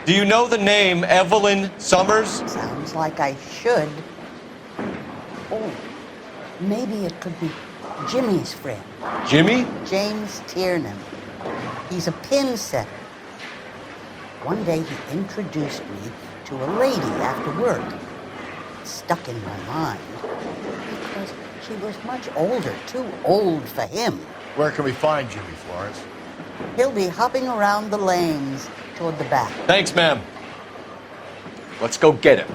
Do you know the name Evelyn Summers? Sounds like I should. Oh, maybe it could be Jimmy's friend. Jimmy? James Tiernan. He's a pin setter. One day he introduced me to a lady after work. It stuck in my mind because she was much older, too old for him. Where can we find Jimmy, Florence? He'll be hopping around the lanes toward the back. Thanks, ma'am. Let's go get him.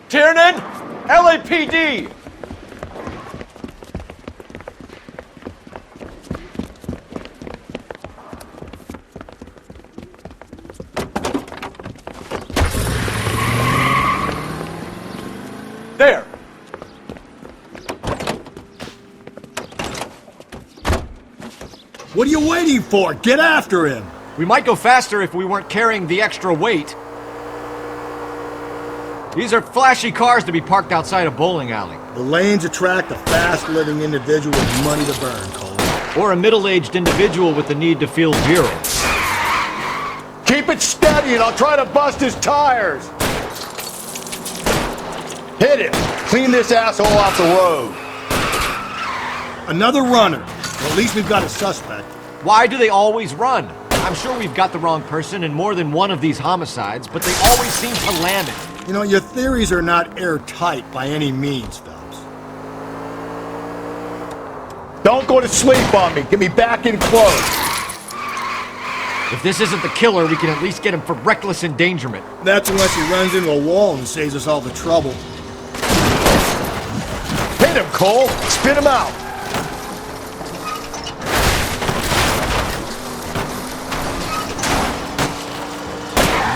Tiernan! LAPD! There! What are you waiting for? Get after him! We might go faster if we weren't carrying the extra weight. These are flashy cars to be parked outside a bowling alley. The lanes attract a fast-living individual with money to burn, Cole. Or a middle-aged individual with the need to feel virile. Keep it steady and I'll try to bust his tires! Hit him! Clean this asshole off the road! Another runner. Well, at least we've got a suspect. Why do they always run? I'm sure we've got the wrong person in more than one of these homicides, but they always seem to land it. You know, your theories are not airtight by any means, Phelps. Don't go to sleep on me! Get me back in close! If this isn't the killer, we can at least get him for reckless endangerment. That's unless he runs into a wall and saves us all the trouble. Hit him, Cole! Spit him out!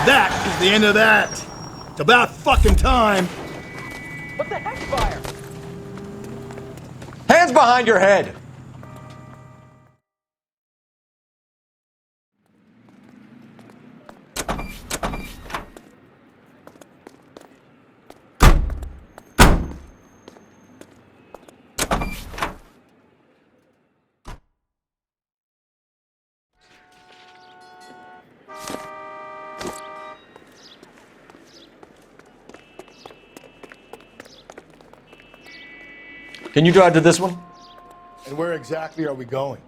That is the end of that. It's about fucking time. What the heck, fire? Hands behind your head! Can you drive to this one? And where exactly are we going?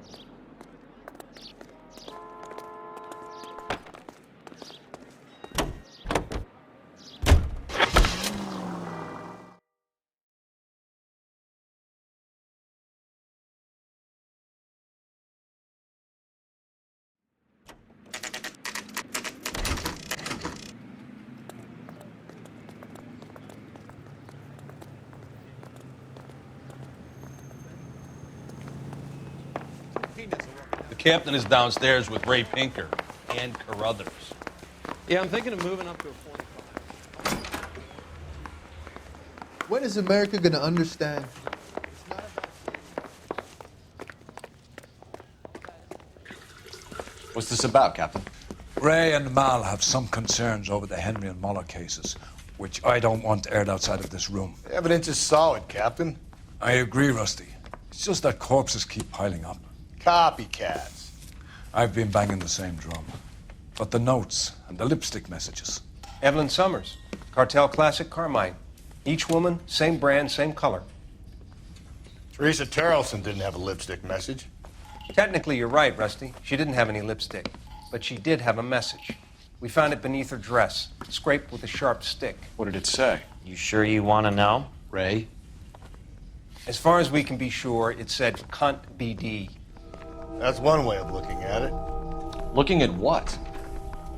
The captain is downstairs with Ray Pinker and Carruthers. Yeah, I'm thinking of moving up to a 45. When is America going to understand? What's this about, Captain? Ray and Mal have some concerns over the Henry and Muller cases, which I don't want aired outside of this room. The evidence is solid, Captain. I agree, Rusty. It's just that corpses keep piling up. Copycats. I've been banging the same drum. But the notes and the lipstick messages. Evelyn Summers, Cartel Classic Carmine. Each woman, same brand, same color. Teresa Terrelson didn't have a lipstick message. Technically, you're right, Rusty. She didn't have any lipstick. But she did have a message. We found it beneath her dress, scraped with a sharp stick. What did it say? You sure you want to know? Ray? As far as we can be sure, it said cunt BD. That's one way of looking at it. Looking at what?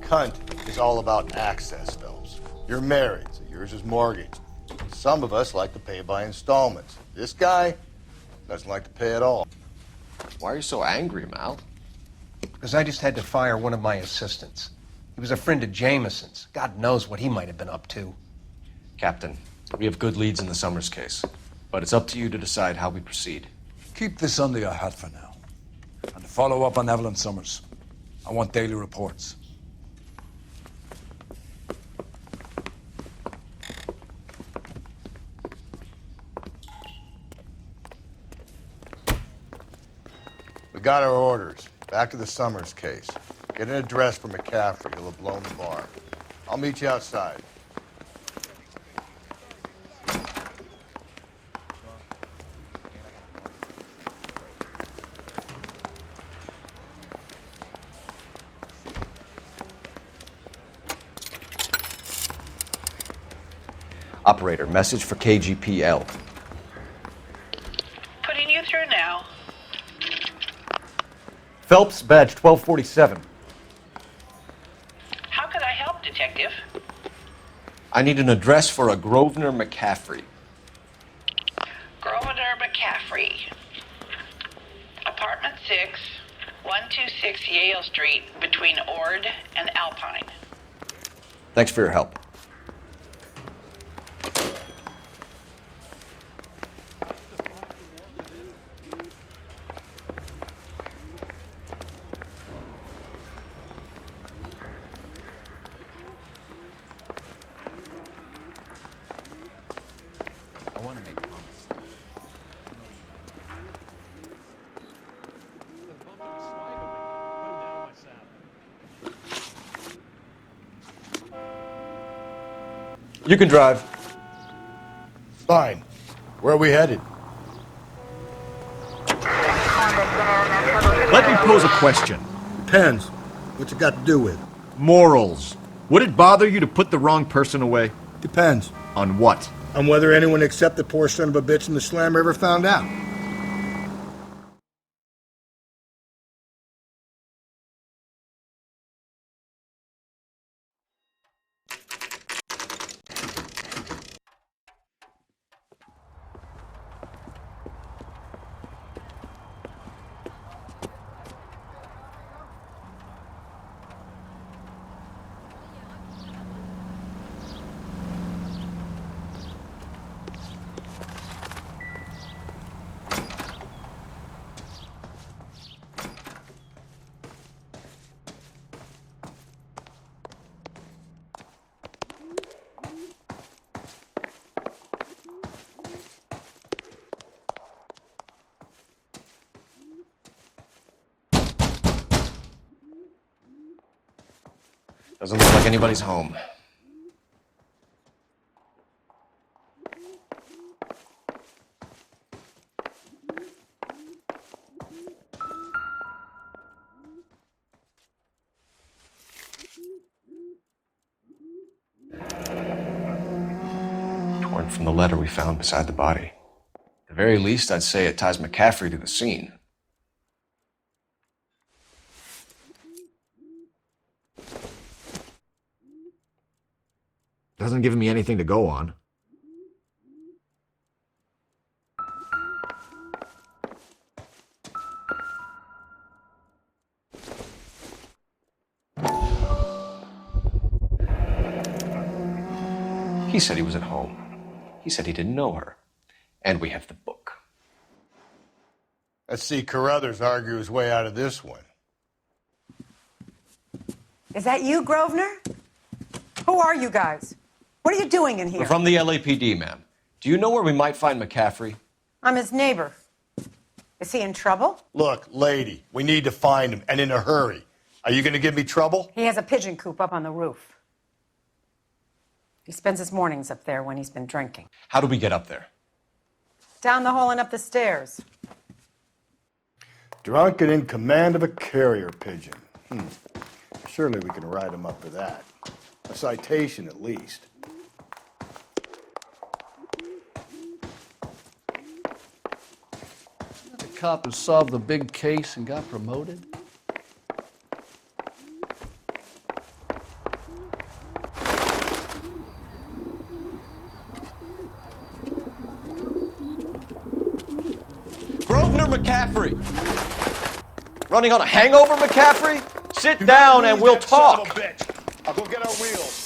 Cunt is all about access, Phelps. You're married, so yours is mortgaged. Some of us like to pay by installments. This guy doesn't like to pay at all. Why are you so angry, Mal? Because I just had to fire one of my assistants. He was a friend of Jameson's. God knows what he might have been up to. Captain, we have good leads in the Summers case, but it's up to you to decide how we proceed. Keep this under your hat for now. And follow up on Evelyn Summers. I want daily reports. got our orders. Back to the Summers case. Get an address for McCaffrey. He'll have blown the bar. I'll meet you outside. Operator, message for KGPL. Putting you through now. Phelps, badge 1247. How could I help, Detective? I need an address for a Grosvenor McCaffrey. Grosvenor McCaffrey. Apartment 6, 126 Yale Street, between Ord and Alpine. Thanks for your help. You can drive. Fine. Where are we headed? Let me pose a question. Depends. What you got to do with? Morals. Would it bother you to put the wrong person away? Depends. On what? On whether anyone except the poor son of a bitch in the slammer ever found out. Doesn't look like anybody's home. Torn from the letter we found beside the body. At the very least, I'd say it ties McCaffrey to the scene. Doesn't give me anything to go on. He said he was at home. He said he didn't know her. And we have the book. Let's see Carruthers argue his way out of this one. Is that you, Grosvenor? Who are you guys? What are you doing in here? We're from the LAPD, ma'am. Do you know where we might find McCaffrey? I'm his neighbor. Is he in trouble? Look, lady, we need to find him, and in a hurry. Are you going to give me trouble? He has a pigeon coop up on the roof. He spends his mornings up there when he's been drinking. How do we get up there? Down the hall and up the stairs. Drunk and in command of a carrier pigeon. Surely we can write him up for that. A citation, at least. The cop who solved the big case and got promoted? Grosvenor McCaffrey! Running on a hangover, McCaffrey? Sit down and we'll talk. Son of a bitch. I'll go get our wheels.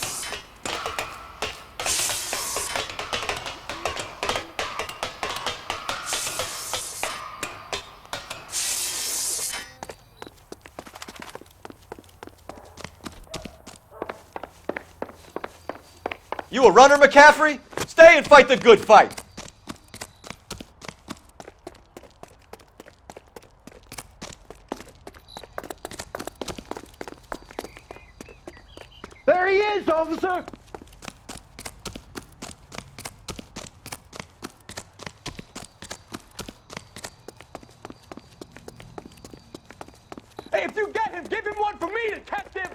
You a runner, McCaffrey? Stay and fight the good fight. case, officer! Hey, if you get him, give him one for me, detective!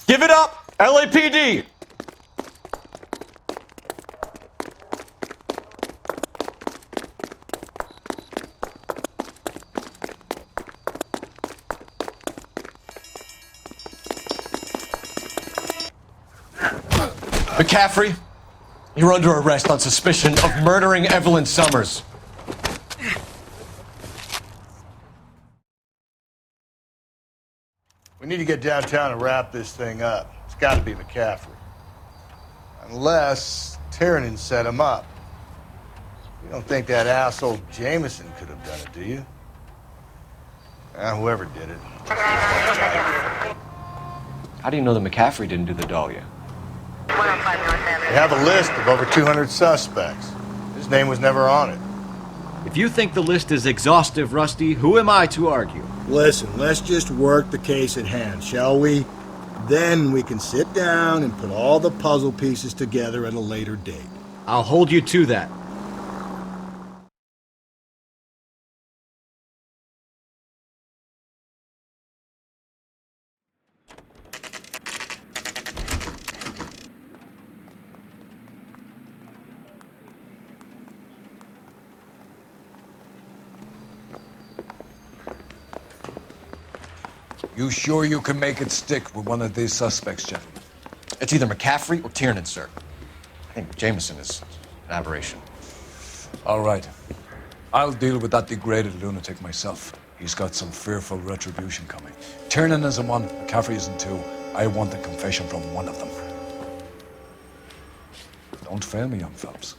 Give it up, LAPD! McCaffrey, you're under arrest on suspicion of murdering Evelyn Summers. We need to get downtown and wrap this thing up. It's got to be McCaffrey. Unless Tiernan set him up. You don't think that asshole Jameson could have done it, do you? Whoever did it. How do you know that McCaffrey didn't do the Dahlia? They have a list of over 200 suspects. His name was never on it. If you think the list is exhaustive, Rusty, who am I to argue? Listen, let's just work the case at hand, shall we? Then we can sit down and put all the puzzle pieces together at a later date. I'll hold you to that. You sure you can make it stick with one of these suspects, gentlemen? It's either McCaffrey or Tiernan, sir. I think Jameson is an aberration. All right. I'll deal with that degraded lunatic myself. He's got some fearful retribution coming. Tiernan isn't one, McCaffrey isn't two. I want a confession from one of them. Don't fail me, young Phelps.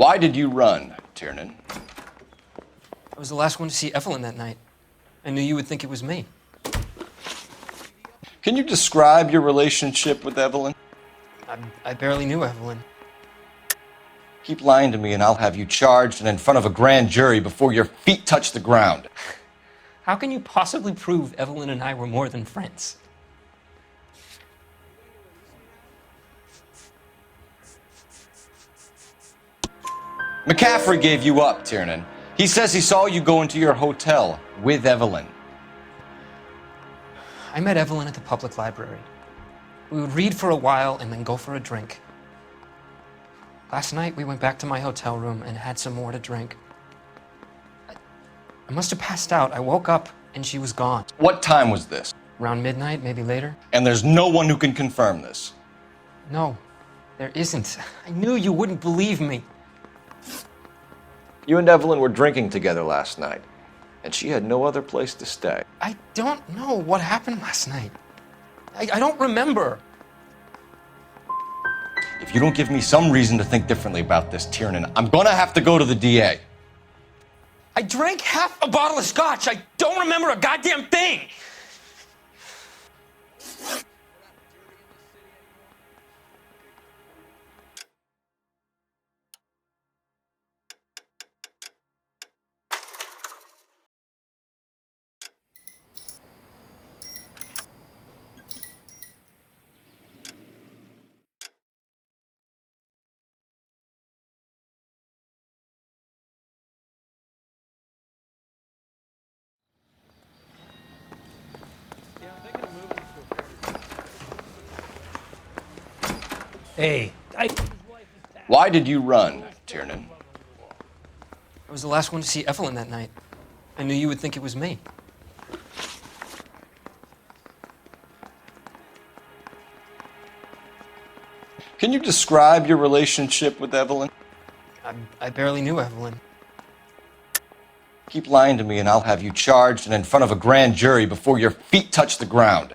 Why did you run, Tiernan? I was the last one to see Evelyn that night. I knew you would think it was me. Can you describe your relationship with Evelyn? I barely knew Evelyn. Keep lying to me and I'll have you charged and in front of a grand jury before your feet touch the ground. How can you possibly prove Evelyn and I were more than friends? McCaffrey gave you up, Tiernan. He says he saw you go into your hotel with Evelyn. I met Evelyn at the public library. We would read for a while and then go for a drink. Last night, we went back to my hotel room and had some more to drink. I must have passed out. I woke up and she was gone. What time was this? Around midnight, maybe later. And there's no one who can confirm this. No, there isn't. I knew you wouldn't believe me. You and Evelyn were drinking together last night, and she had no other place to stay. I don't know what happened last night. I don't remember. If you don't give me some reason to think differently about this, Tiernan, I'm gonna have to go to the DA. I drank half a bottle of scotch. I don't remember a goddamn thing. Hey, Why did you run, Tiernan? I was the last one to see Evelyn that night. I knew you would think it was me. Can you describe your relationship with Evelyn? I barely knew Evelyn. Keep lying to me and I'll have you charged and in front of a grand jury before your feet touch the ground.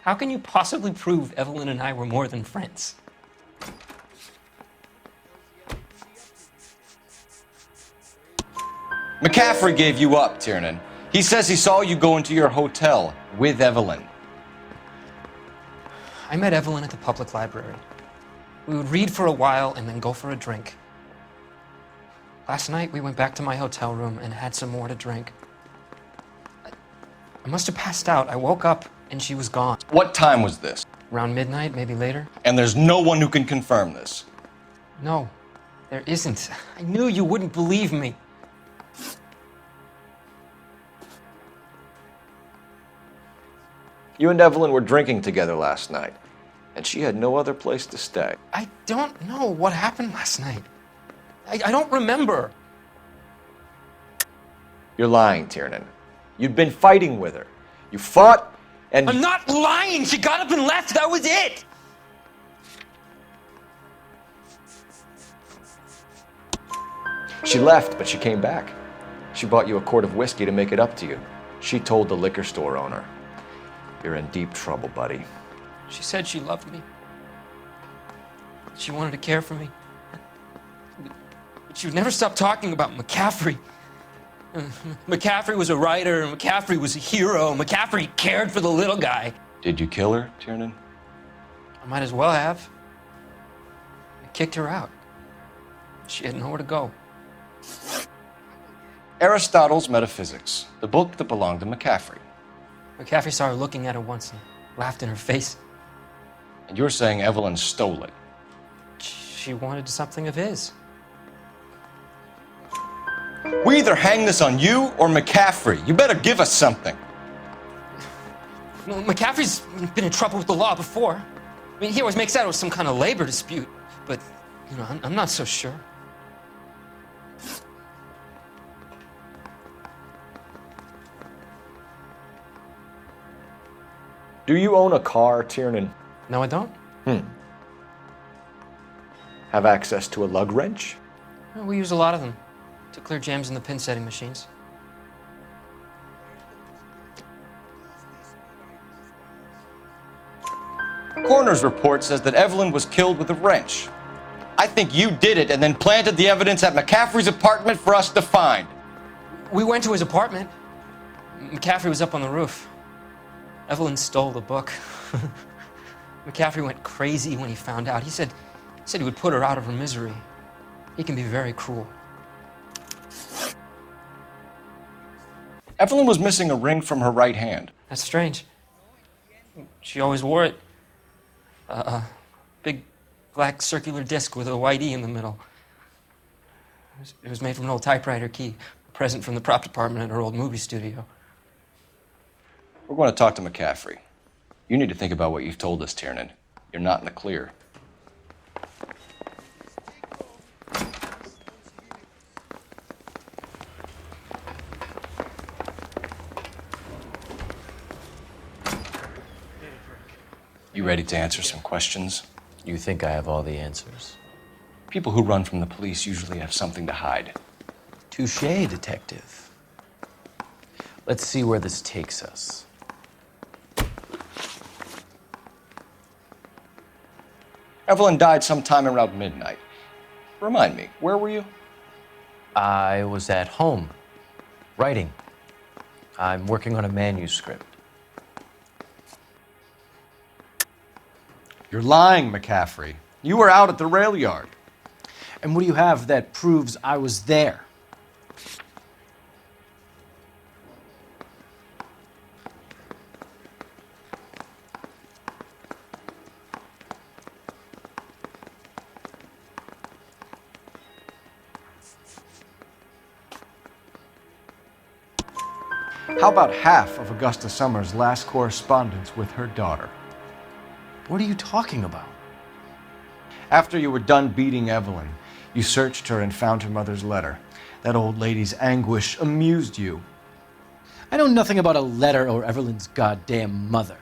How can you possibly prove Evelyn and I were more than friends? McCaffrey gave you up, Tiernan. He says he saw you go into your hotel with Evelyn. I met Evelyn at the public library. We would read for a while and then go for a drink. Last night, we went back to my hotel room and had some more to drink. I must have passed out. I woke up and she was gone. What time was this? Around midnight, maybe later. And there's no one who can confirm this. No, there isn't. I knew you wouldn't believe me. You and Evelyn were drinking together last night, and she had no other place to stay. I don't know what happened last night. I don't remember. You're lying, Tiernan. You'd been fighting with her. You fought, and... I'm not lying! She got up and left! That was it! She left, but she came back. She bought you a quart of whiskey to make it up to you. She told the liquor store owner. You're in deep trouble, buddy. She said she loved me. She wanted to care for me. But she would never stop talking about McCaffrey. McCaffrey was a writer, McCaffrey was a hero, McCaffrey cared for the little guy. Did you kill her, Tiernan? I might as well have. I kicked her out. She had nowhere to go. Aristotle's Metaphysics, the book that belonged to McCaffrey. McCaffrey saw her looking at her once and laughed in her face. And you're saying Evelyn stole it? She wanted something of his. We either hang this on you or McCaffrey. You better give us something. Well, McCaffrey's been in trouble with the law before. I mean, he always makes out it was some kind of labor dispute, but, you know, I'm not so sure. Do you own a car, Tiernan? No, I don't. Have access to a lug wrench? Well, we use a lot of them to clear jams in the pin setting machines. Coroner's report says that Evelyn was killed with a wrench. I think you did it and then planted the evidence at McCaffrey's apartment for us to find. We went to his apartment. McCaffrey was up on the roof. Evelyn stole the book. McCaffrey went crazy when he found out. He said he would put her out of her misery. He can be very cruel. Evelyn was missing a ring from her right hand. That's strange. She always wore it. A big black circular disc with a white E in the middle. It was made from an old typewriter key, a present from the prop department at her old movie studio. We're going to talk to McCaffrey. You need to think about what you've told us, Tiernan. You're not in the clear. You ready to answer some questions? You think I have all the answers? People who run from the police usually have something to hide. Touché, detective. Let's see where this takes us. Evelyn died sometime around midnight. Remind me, where were you? I was at home, writing. I'm working on a manuscript. You're lying, McCaffrey. You were out at the rail yard. And what do you have that proves I was there? How about half of Augusta Summers' last correspondence with her daughter? What are you talking about? After you were done beating Evelyn, you searched her and found her mother's letter. That old lady's anguish amused you. I know nothing about a letter or Evelyn's goddamn mother.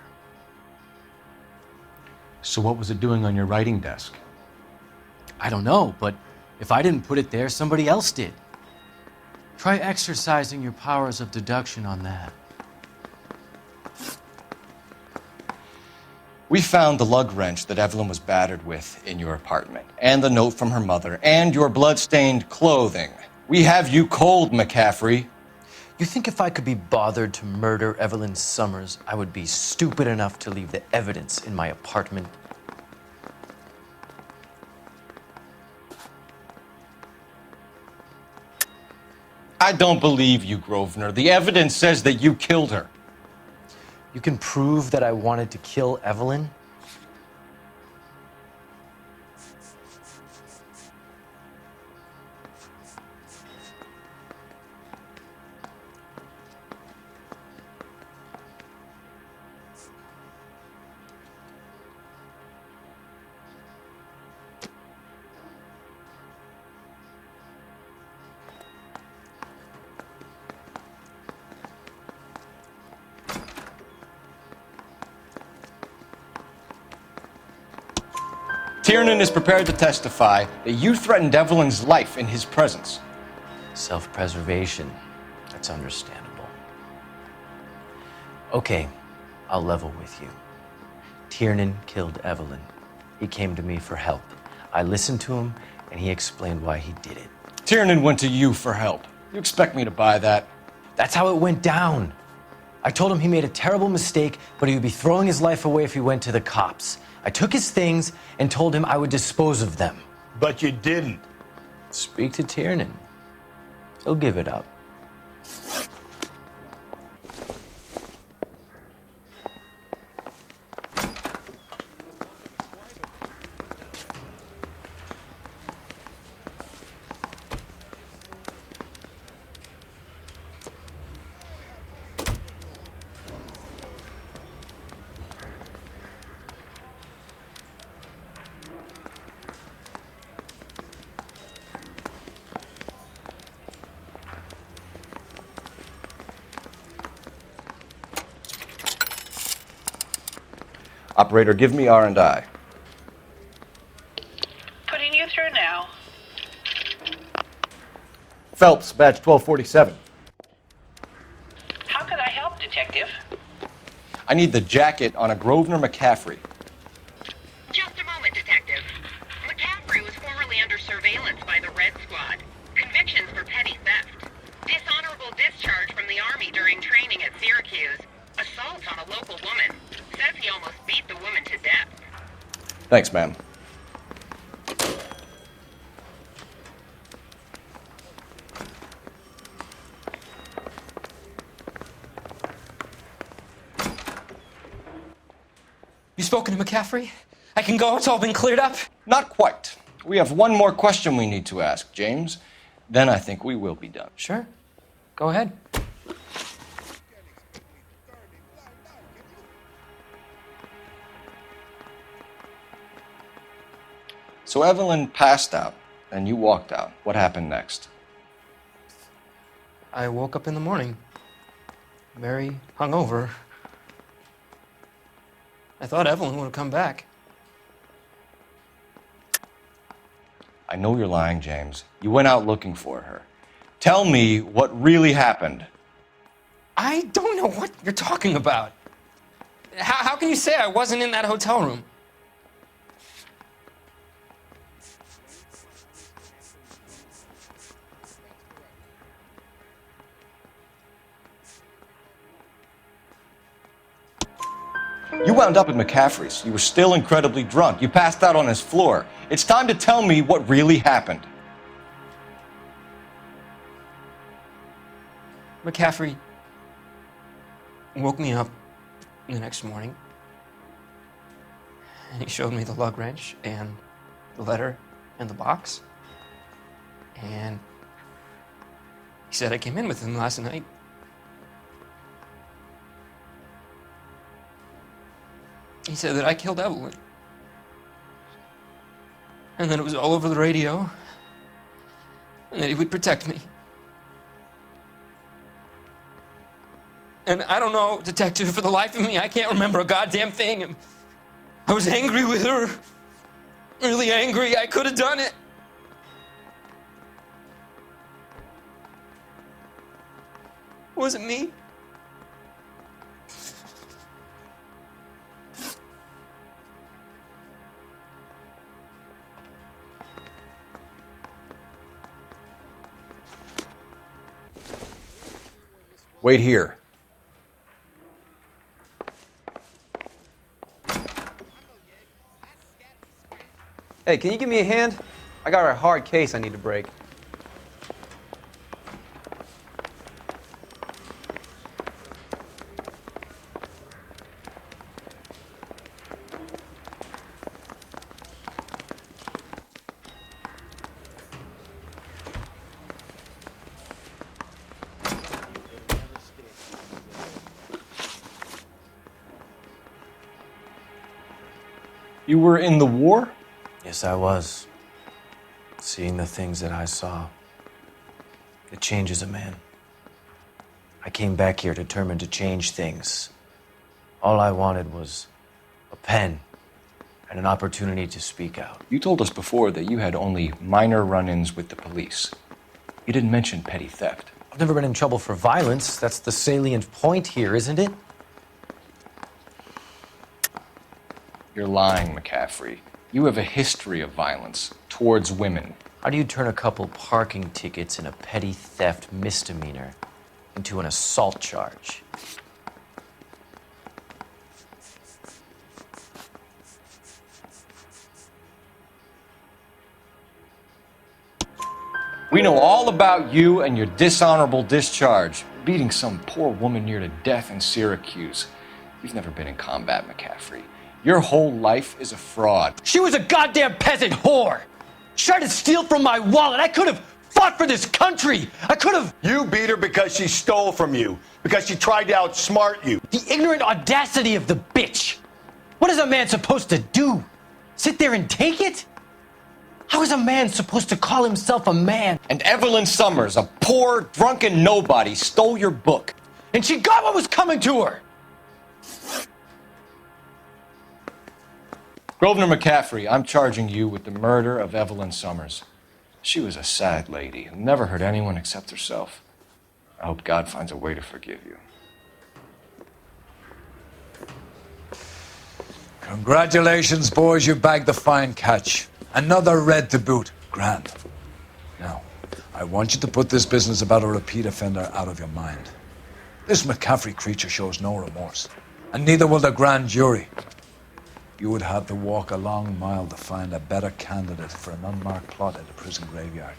So what was it doing on your writing desk? I don't know, but if I didn't put it there, somebody else did. Try exercising your powers of deduction on that. We found the lug wrench that Evelyn was battered with in your apartment, and the note from her mother, and your blood-stained clothing. We have you cold, McCaffrey. You think if I could be bothered to murder Evelyn Summers, I would be stupid enough to leave the evidence in my apartment? I don't believe you, Grosvenor. The evidence says that you killed her. You can prove that I wanted to kill Evelyn? Tiernan is prepared to testify that you threatened Evelyn's life in his presence. Self-preservation. That's understandable. Okay, I'll level with you. Tiernan killed Evelyn. He came to me for help. I listened to him, and he explained why he did it. Tiernan went to you for help. You expect me to buy that? That's how it went down. I told him he made a terrible mistake, but he would be throwing his life away if he went to the cops. I took his things and told him I would dispose of them. But you didn't. Speak to Tiernan. He'll give it up. Operator, give me R&I. Putting you through now. Phelps, badge 1247. How could I help, Detective? I need the jacket on a Grosvenor McCaffrey. Just a moment, Detective. McCaffrey was formerly under surveillance by the Red Squad. Convictions for petty theft. Dishonorable discharge from the Army during training at Syracuse. Assault on a local woman. Says he almost beat the woman to death. Thanks, ma'am. You spoken to McCaffrey? I can go? It's all been cleared up? Not quite. We have one more question we need to ask, James. Then I think we will be done. Sure. Go ahead. So Evelyn passed out, and you walked out. What happened next? I woke up in the morning, very hungover. I thought Evelyn would have come back. I know you're lying, James. You went out looking for her. Tell me what really happened. I don't know what you're talking about. How can you say I wasn't in that hotel room? You wound up at McCaffrey's. You were still incredibly drunk. You passed out on his floor. It's time to tell me what really happened. McCaffrey woke me up the next morning, and he showed me the lug wrench and the letter and the box. And he said I came in with him last night. He said that I killed Evelyn. And that it was all over the radio. And that he would protect me. And I don't know, Detective, for the life of me, I can't remember a goddamn thing. I was angry with her. Really angry. I could have done it. wasn't me. Wait here. Hey, can you give me a hand? I got a hard case I need to break. You were in the war? Yes, I was. Seeing the things that I saw, it changes a man. I came back here determined to change things. All I wanted was a pen and an opportunity to speak out. You told us before that you had only minor run-ins with the police. You didn't mention petty theft. I've never been in trouble for violence. That's the salient point here, isn't it? You're lying, McCaffrey. You have a history of violence towards women. How do you turn a couple parking tickets and a petty theft misdemeanor into an assault charge? We know all about you and your dishonorable discharge, beating some poor woman near to death in Syracuse. You've never been in combat, McCaffrey. Your whole life is a fraud. She was a goddamn peasant whore! She tried to steal from my wallet. I could have fought for this country. I could have. You beat her because she stole from you, because she tried to outsmart you. The ignorant audacity of the bitch. What is a man supposed to do? Sit there and take it? How is a man supposed to call himself a man? And Evelyn Summers, a poor, drunken nobody, stole your book. And she got what was coming to her. Grosvenor McCaffrey, I'm charging you with the murder of Evelyn Summers. She was a sad lady who never hurt anyone except herself. I hope God finds a way to forgive you. Congratulations, boys, you bagged the fine catch. Another red to boot. Grand. Now, I want you to put this business about a repeat offender out of your mind. This McCaffrey creature shows no remorse, and neither will the grand jury. You would have to walk a long mile to find a better candidate for an unmarked plot at a prison graveyard.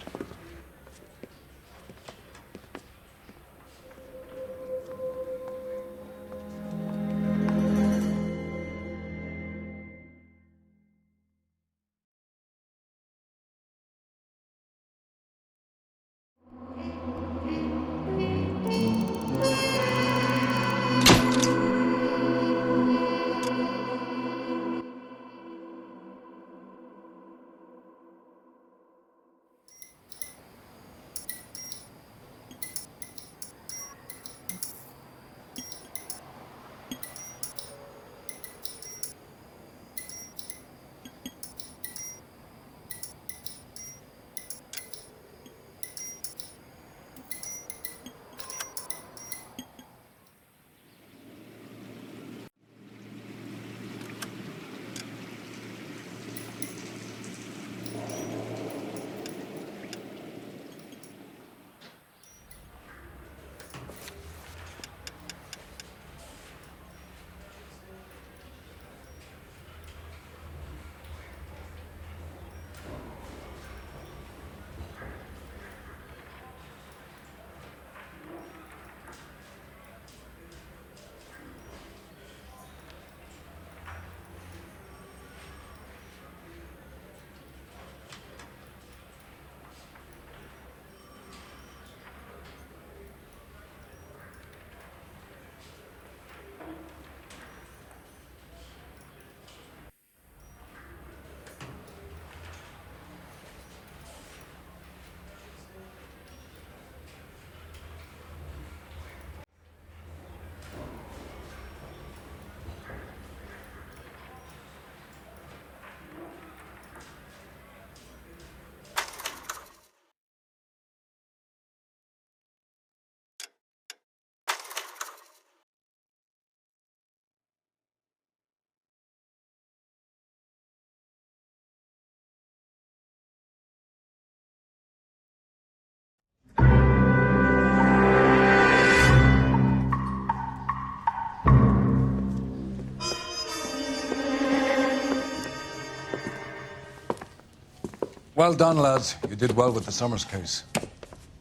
Well done, lads. You did well with the Summers case.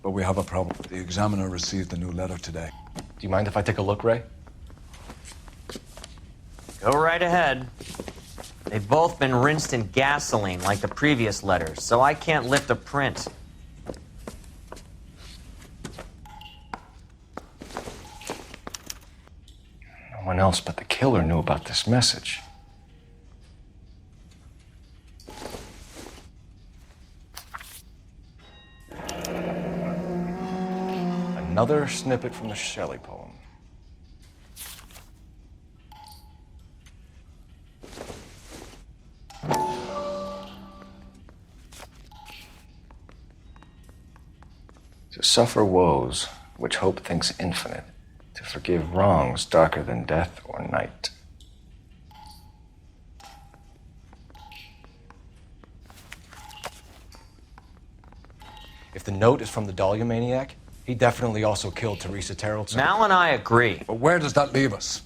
But we have a problem. The examiner received a new letter today. Do you mind if I take a look, Ray? Go right ahead. They've both been rinsed in gasoline like the previous letters, so I can't lift a print. No one else but the killer knew about this message. Another snippet from the Shelley poem. To suffer woes which hope thinks infinite, to forgive wrongs darker than death or night. If the note is from the Dahlia maniac, he definitely also killed Teresa Terrellson. Mal and I agree. But where does that leave us?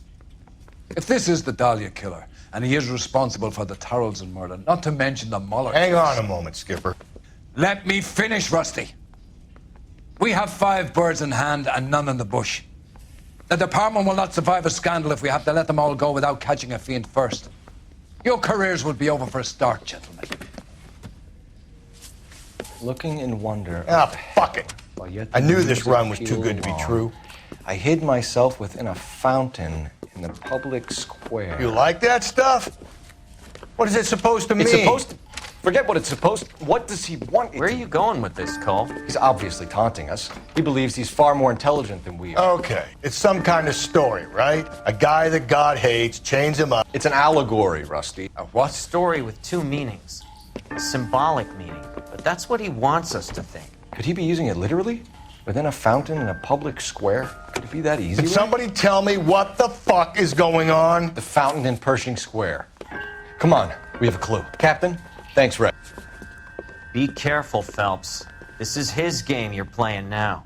If this is the Dahlia killer, and he is responsible for the Tarrelson murder, not to mention the Muller Hang case. on a moment, Skipper. Let me finish, Rusty. We have 5 birds in hand and none in the bush. The department will not survive a scandal if we have to let them all go without catching a fiend first. Your careers will be over for a start, gentlemen. Looking in wonder. Ah, fuck it. While yet I the knew this music run was too good to be pealed true. I hid myself within a fountain in the public square. You like that stuff? What is it supposed to mean? It's supposed to... Forget what it's supposed to... What does he want it Where are to you going with this, Cole? He's obviously taunting us. He believes he's far more intelligent than we are. Okay, it's some kind of story, right? A guy that God hates, chains him up. It's an allegory, Rusty. A what? Story with 2 meanings. A symbolic meaning. But that's what he wants us to think. Could he be using it literally? Within a fountain in a public square? Could it be that easy? Can somebody tell me what the fuck is going on? The fountain in Pershing Square. Come on, we have a clue. Captain, thanks, Ray. Be careful, Phelps. This is his game you're playing now.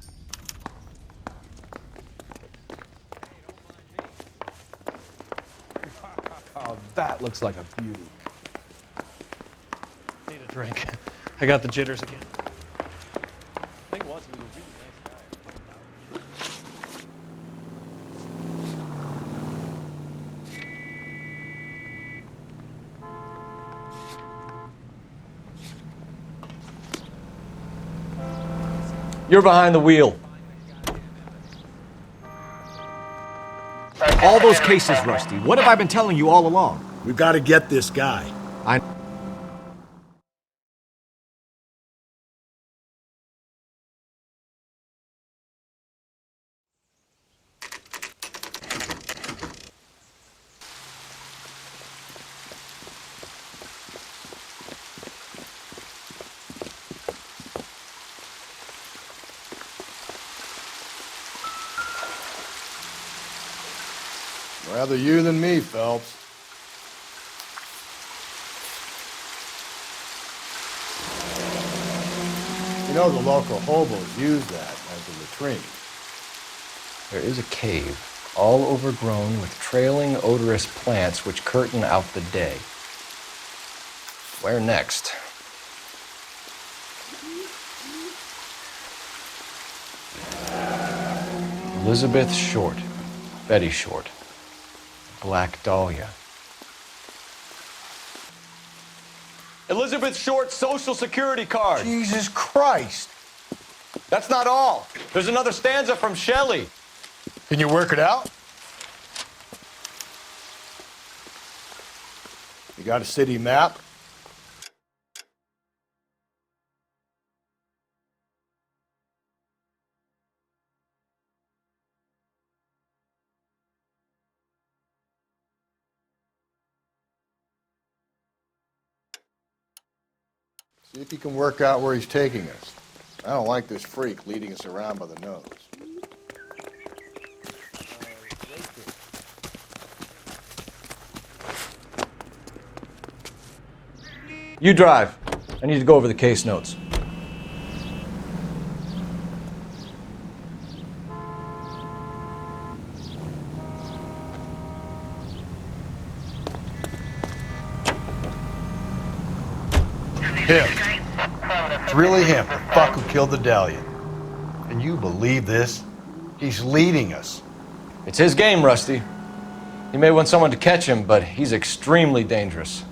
Oh, that looks like a beauty. Need a drink. I got the jitters again. Thing was, he was a really nice guy. You're behind the wheel. All those cases, Rusty. What have I been telling you all along? We've got to get this guy. Rather you than me, Phelps. You know the local hobos use that as a latrine. There is a cave, all overgrown with trailing, odorous plants which curtain out the day. Where next? Elizabeth Short, Betty Short, Black Dahlia. Elizabeth Short's Social Security card. Jesus Christ. That's not all. There's another stanza from Shelley. Can you work it out? You got a city map? See if you can work out where he's taking us. I don't like this freak leading us around by the nose. You drive. I need to go over the case notes. Him. It's really him, the fuck who killed the Dahlia. Can you believe this? He's leading us. It's his game, Rusty. He may want someone to catch him, but he's extremely dangerous.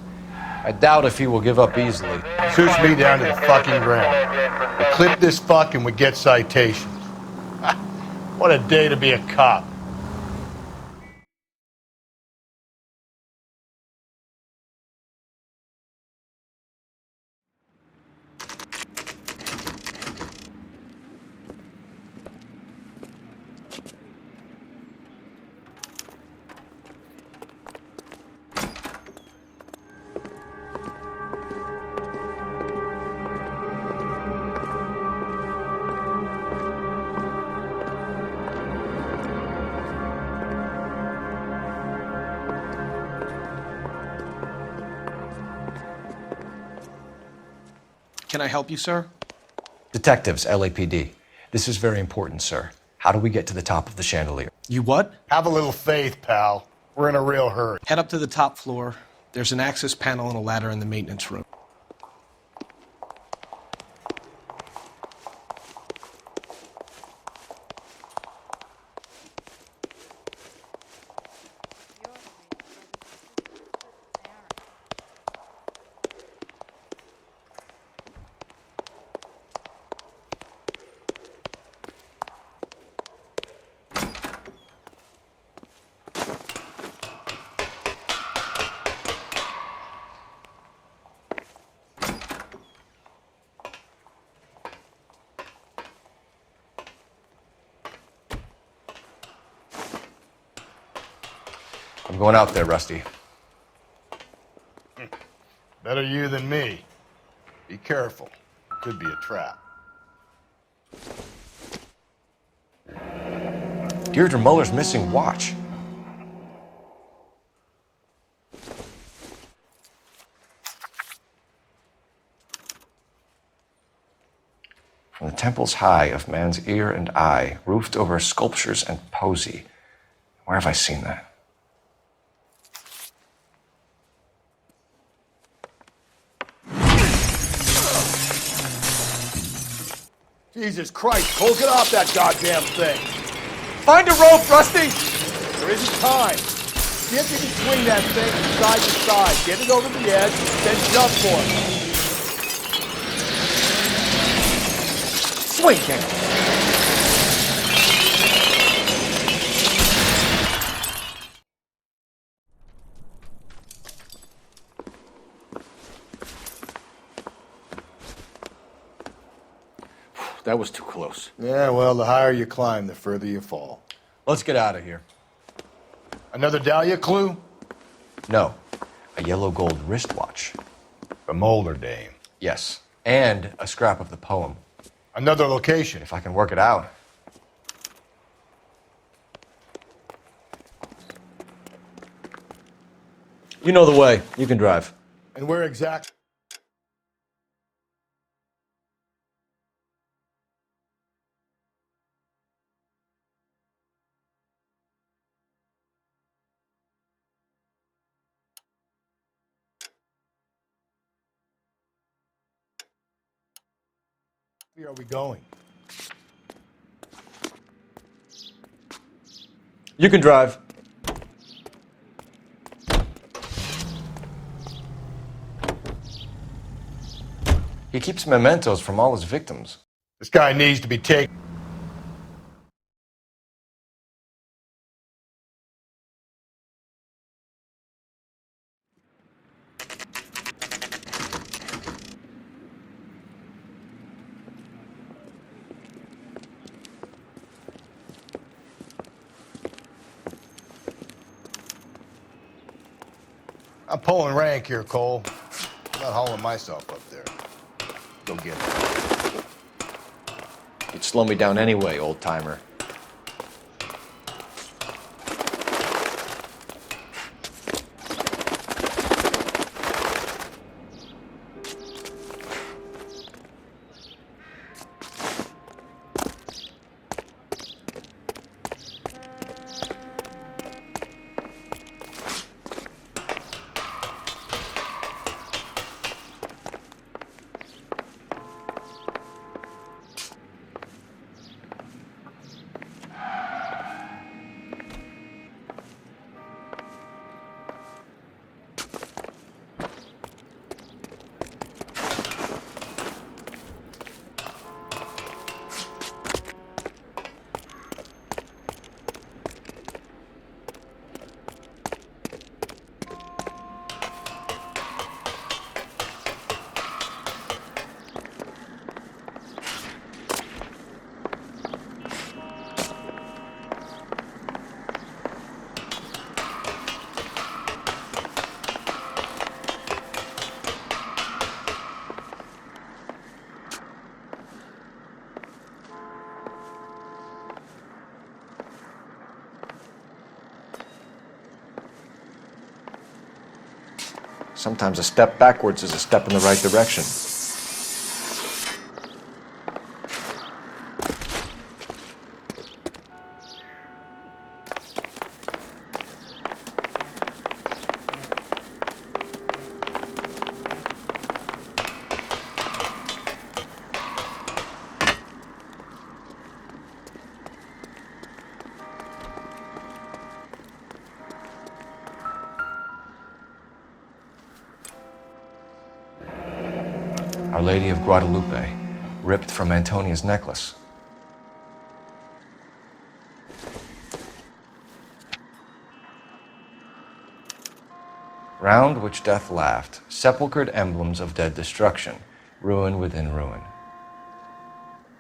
I doubt if he will give up easily. Shoots me down to the fucking ground. We clip this fuck and we get citations. What a day to be a cop. Can I help you, sir? Detectives, LAPD. This is very important, sir. How do we get to the top of the chandelier? You what? Have a little faith, pal. We're in a real hurry. Head up to the top floor. There's an access panel and a ladder in the maintenance room. I'm going out there, Rusty. Better you than me. Be careful. Could be a trap. Deirdre Muller's missing watch. From the temples high of man's ear and eye, roofed over sculptures and poesy. Where have I seen that? Jesus Christ, Cole, get off that goddamn thing. Find a rope, Rusty! There isn't time. See if you can swing that thing from side to side. Get it over the edge, then jump for it. Swing, King. That was too close. Yeah, well, the higher you climb, the further you fall. Let's get out of here. Another Dahlia clue? No, a yellow gold wristwatch. The Mulder dame. Yes, and a scrap of the poem. Another location. If I can work it out. You know the way. You can drive. And where exactly? Where are we going? You can drive. He keeps mementos from all his victims. This guy needs to be taken. I'm pulling rank here, Cole. I'm not hauling myself up there. Go get it. You'd slow me down anyway, old timer. Sometimes a step backwards is a step in the right direction. Our Lady of Guadalupe, ripped from Antonia's necklace. Round which death laughed, sepulchred emblems of dead destruction, ruin within ruin.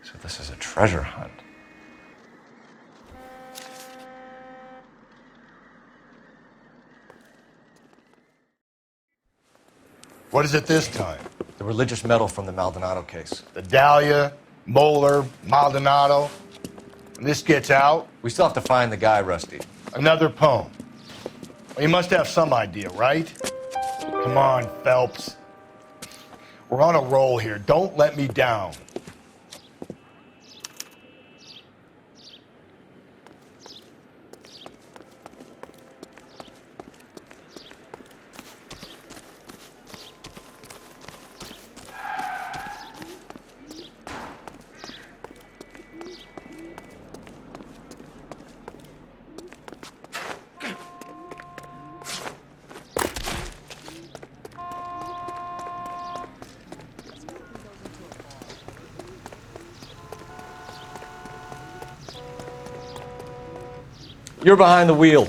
So this is a treasure hunt. What is it this time? The religious medal from the Maldonado case. The Dahlia, Moeller, Maldonado. When this gets out... We still have to find the guy, Rusty. Another poem. Well, you must have some idea, right? Come on, Phelps. We're on a roll here. Don't let me down. You're behind the wheel.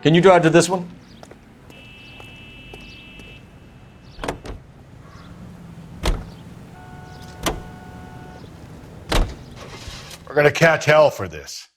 Can you drive to this one? We're gonna catch hell for this.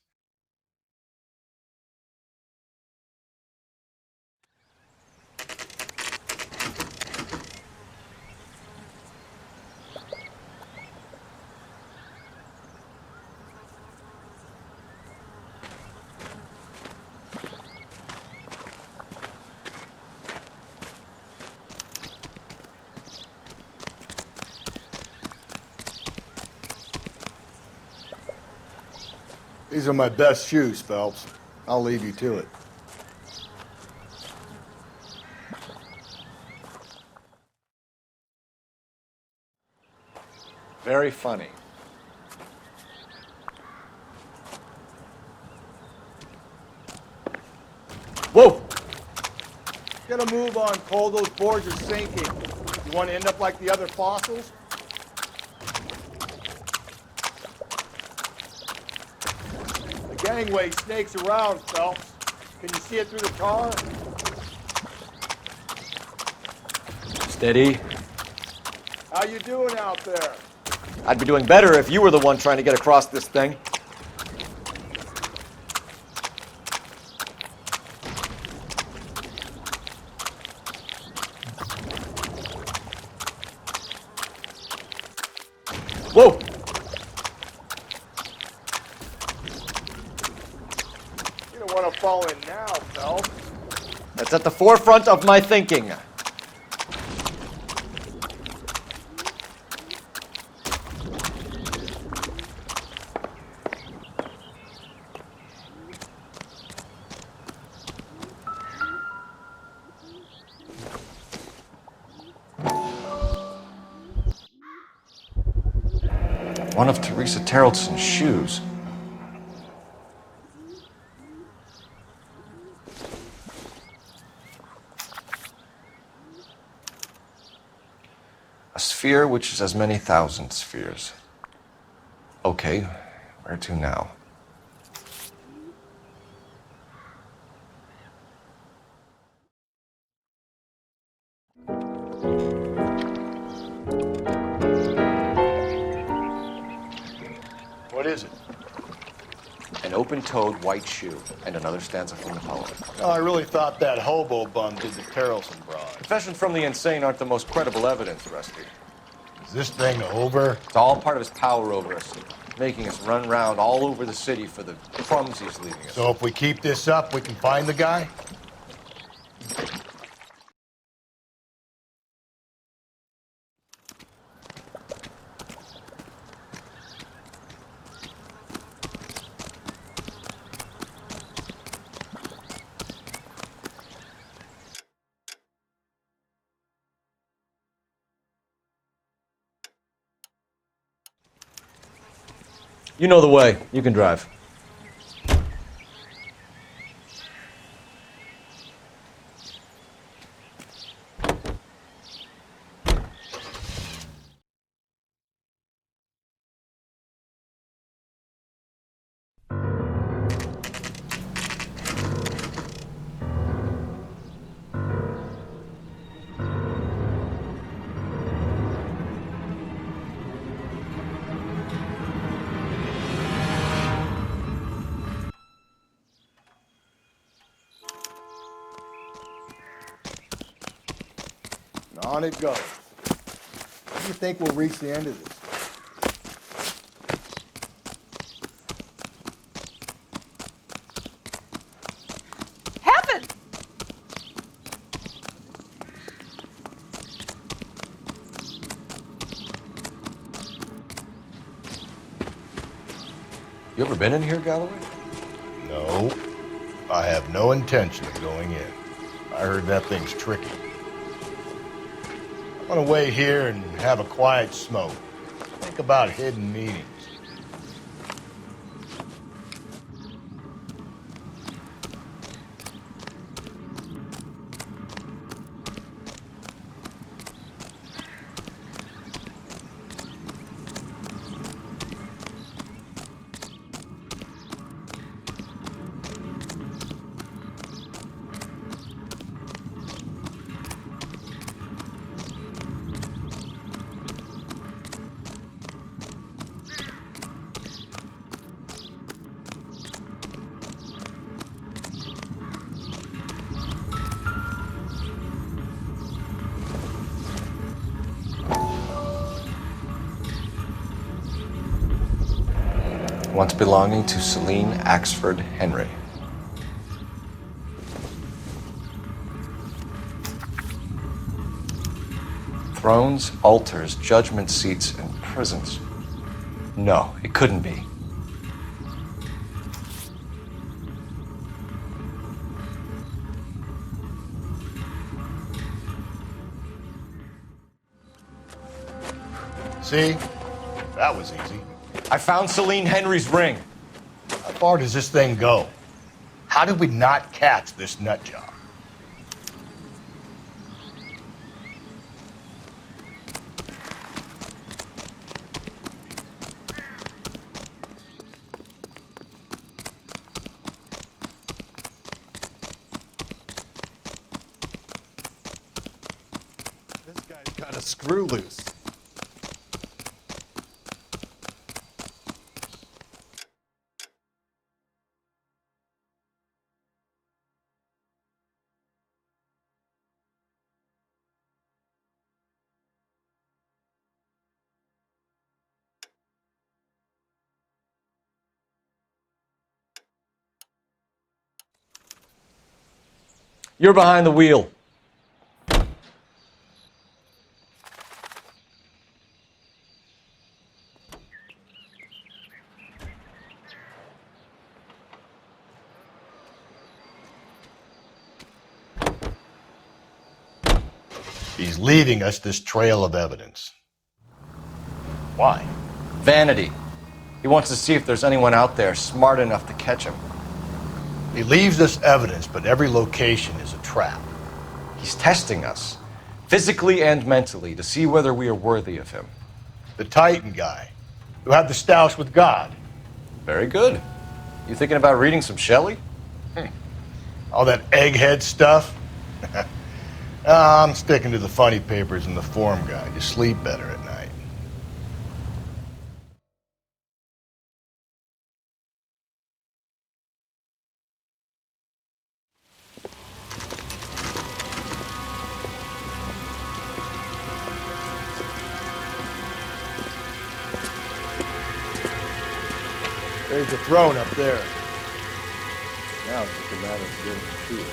These are my best shoes, Phelps. I'll leave you to it. Very funny. Whoa! Get a move on, Cole. Those boards are sinking. You want to end up like the other fossils? The gangway snakes around, Phelps. Can you see it through the tar? Steady. How you doing out there? I'd be doing better if you were the one trying to get across this thing. Whoa! You don't want to fall in now, Phelps. That's at the forefront of my thinking. One of Teresa Terrelson's shoes. A sphere which is as many thousand spheres. Okay, where to now? What is it? An open-toed white shoe and another stanza from the poem. Oh, I really thought that hobo bum did the Terrelson broad. Confessions from the insane aren't the most credible evidence, Rusty. Is this thing over? It's all part of his power over us, making us run around all over the city for the crumbs he's leaving us. So if we keep this up, we can find the guy? You know the way. You can drive. And on it goes. When do you think we'll reach the end of this? Heaven! You ever been in here, Galloway? No. I have no intention of going in. I heard that thing's tricky. I want to wait here and have a quiet smoke. Think about hidden meetings. Once belonging to Celine Axford Henry. Thrones, altars, judgment seats, and prisons. No, it couldn't be. See? That was easy. I found Celine Henry's ring. How far does this thing go? How did we not catch this nut job? This guy's got a screw loose. You're behind the wheel. He's leaving us this trail of evidence. Why? Vanity. He wants to see if there's anyone out there smart enough to catch him. He leaves us evidence, but every location is a trap. He's testing us, physically and mentally, to see whether we are worthy of him. The Titan guy, who had the stoush with God. Very good. You thinking about reading some Shelley? All that egghead stuff? I'm sticking to the funny papers and the form guide. You sleep better at night. There's the throne up there. Now it's just a matter of getting to it.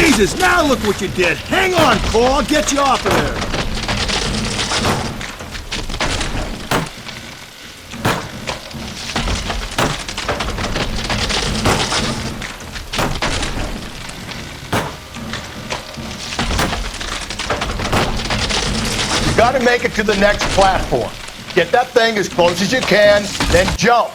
Jesus, now look what you did! Hang on, Cole, I'll get you off of there! You gotta make it to the next platform. Get that thing as close as you can, then jump.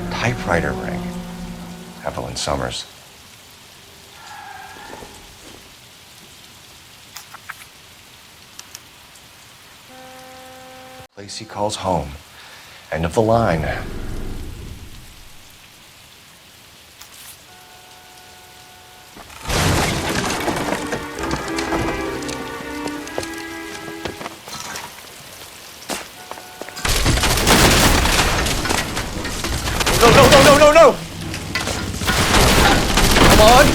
Typewriter ring. Evelyn Summers. The place he calls home. End of the line. No! Come on!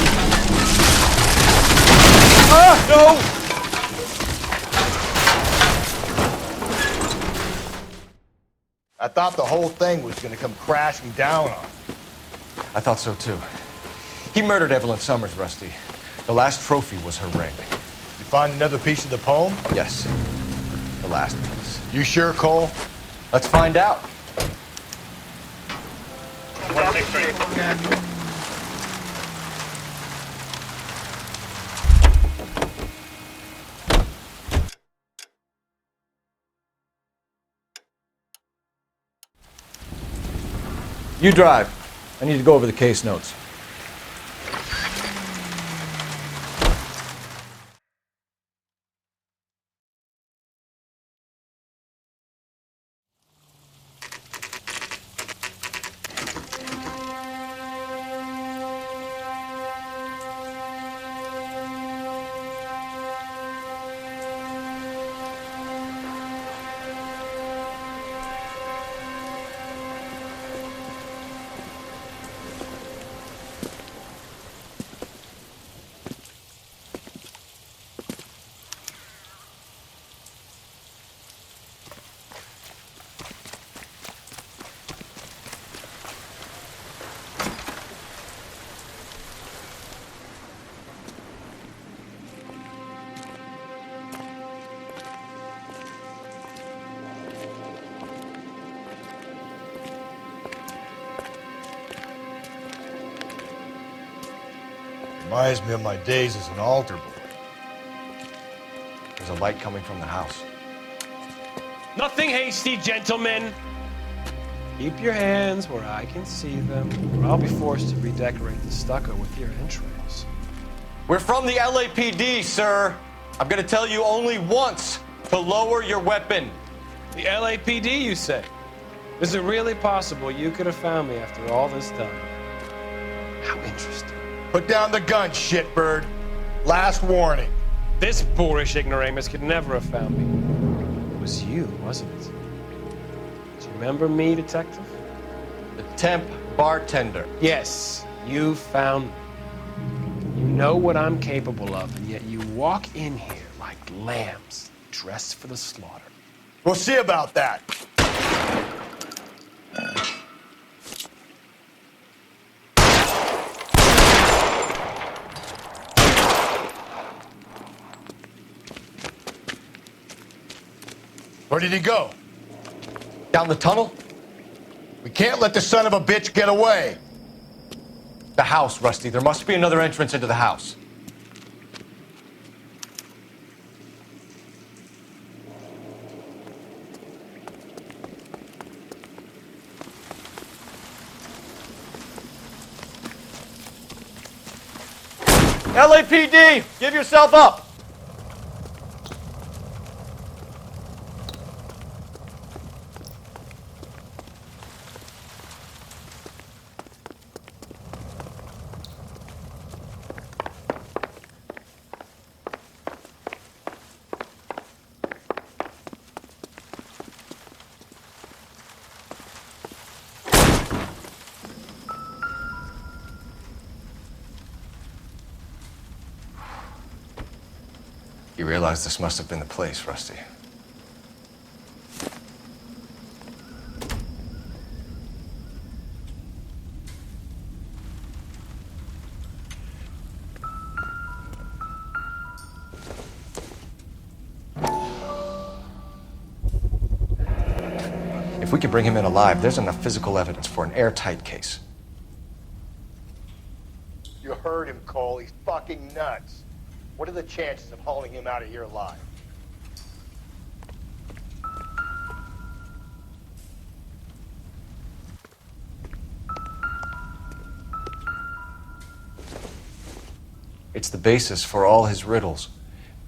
Ah, no! I thought the whole thing was gonna come crashing down on him. I thought so too. He murdered Evelyn Summers, Rusty. The last trophy was her ring. You find another piece of the poem? Yes. The last piece. You sure, Cole? Let's find out. You drive. I need to go over the case notes. Reminds me of my days as an altar boy. There's a light coming from the house. Nothing hasty, gentlemen. Keep your hands where I can see them, or I'll be forced to redecorate the stucco with your entrails. We're from the LAPD, sir. I'm gonna tell you only once to lower your weapon. The LAPD, you say? Is it really possible you could have found me after all this time? How interesting. Put down the gun, shitbird. Last warning. This boorish ignoramus could never have found me. It was you, wasn't it? Do you remember me, Detective? The temp bartender. Yes, you found me. You know what I'm capable of, and yet you walk in here like lambs dressed for the slaughter. We'll see about that. Where did he go? Down the tunnel? We can't let the son of a bitch get away. The house, Rusty. There must be another entrance into the house. LAPD! Give yourself up! You realize this must have been the place, Rusty. If we could bring him in alive, there's enough physical evidence for an airtight case. You heard him, Cole. He's fucking nuts. What are the chances of hauling him out of here alive? It's the basis for all his riddles.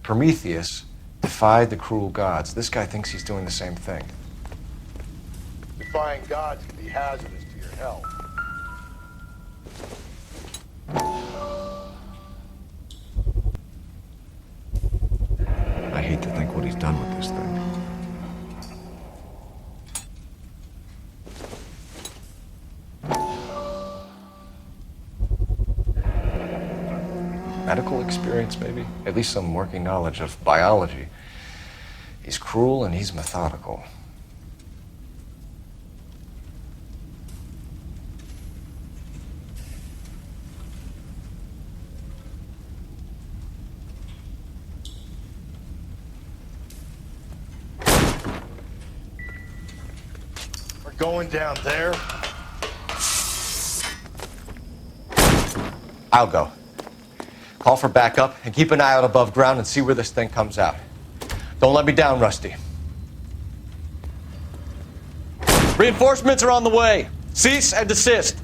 Prometheus defied the cruel gods. This guy thinks he's doing the same thing. Defying gods can be hazardous to your health. I hate to think what he's done with this thing. Medical experience, maybe? At least some working knowledge of biology. He's cruel and he's methodical. We're going down there. I'll go. Call for backup and keep an eye out above ground and see where this thing comes out. Don't let me down, Rusty. Reinforcements are on the way. Cease and desist.